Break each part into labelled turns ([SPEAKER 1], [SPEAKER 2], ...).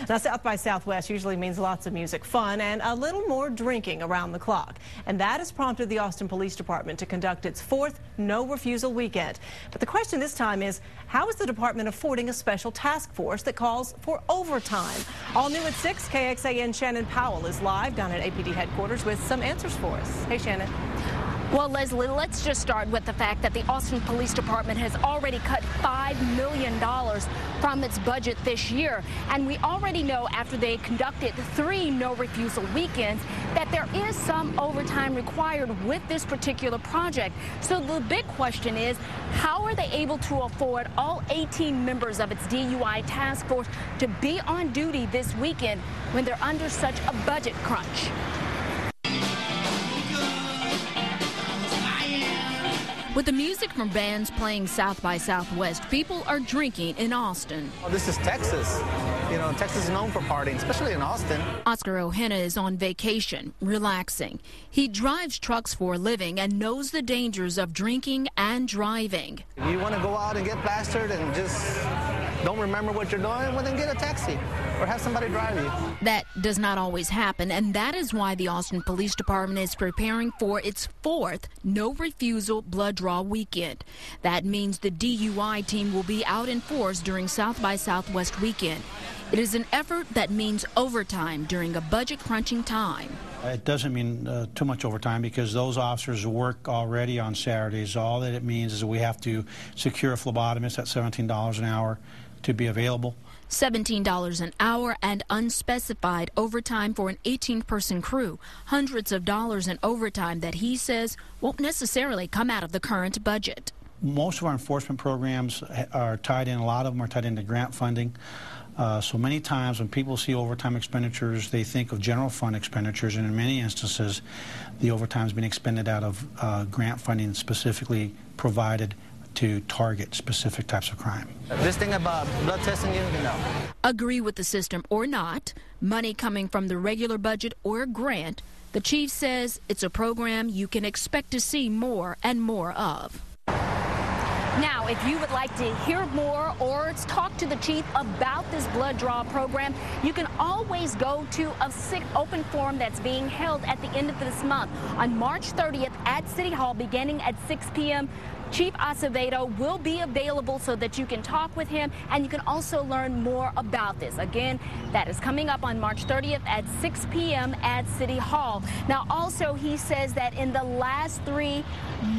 [SPEAKER 1] Now, South by Southwest usually means lots of music, fun, and a little more drinking around the clock. And that has prompted the Austin Police Department to conduct its fourth No Refusal weekend. But the question this time is, how is the department affording a special task force that calls for overtime? All new at 6, KXAN Shannon Powell is live down at APD headquarters with some answers for us. Hey, Shannon.
[SPEAKER 2] Well, Leslie, let's just start with the fact that the Austin Police Department has already cut $5 million from its budget this year. And we already know after they conducted 3 no refusal weekends that there is some overtime required with this particular project. So the big question is, how are they able to afford all 18 members of its DUI task force to be on duty this weekend when they're under such a budget crunch? With the music from bands playing South by Southwest, people are drinking in Austin.
[SPEAKER 3] Oh, this is Texas. You know, Texas is known for partying, especially in Austin.
[SPEAKER 2] Oscar O'Hena is on vacation, relaxing. He drives trucks for a living and knows the dangers of drinking and driving.
[SPEAKER 3] If you want to go out and get plastered and just don't remember what you're doing, well, then get a taxi or have somebody drive you.
[SPEAKER 2] That does not always happen, and that is why the Austin Police Department is preparing for its 4th No Refusal Blood Draw weekend. That means the DUI team will be out in force during South by Southwest weekend. It is an effort that means overtime during a budget-crunching time.
[SPEAKER 4] It doesn't mean too much overtime because those officers work already on Saturdays. All that it means is that we have to secure a phlebotomist at $17 an hour to be available.
[SPEAKER 2] $17 an hour and unspecified overtime for an 18-person crew. Hundreds of dollars in overtime that he says won't necessarily come out of the current budget.
[SPEAKER 4] Most of our enforcement programs are tied in, a lot of them are tied into grant funding. So many times when people see overtime expenditures, they think of general fund expenditures, and in many instances, the overtime has been expended out of grant funding specifically provided to target specific types of crime.
[SPEAKER 3] This thing about blood testing, you know.
[SPEAKER 2] Agree with the system or not, money coming from the regular budget or a grant, the chief says it's a program you can expect to see more and more of. Now, if you would like to hear more or talk to the chief about this blood draw program, you can always go to a open forum that's being held at the end of this month on March 30th at City Hall beginning at 6 p.m. Chief Acevedo will be available so that you can talk with him and you can also learn more about this. Again, that is coming up on March 30th at 6 p.m. at City Hall. Now, also, he says that in the last 3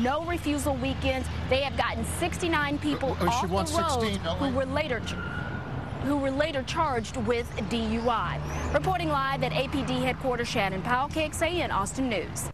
[SPEAKER 2] no refusal weekends, they have gotten 69 people off the road who were later charged with DUI. Reporting live at APD headquarters, Shannon Powell, KXAN Austin News.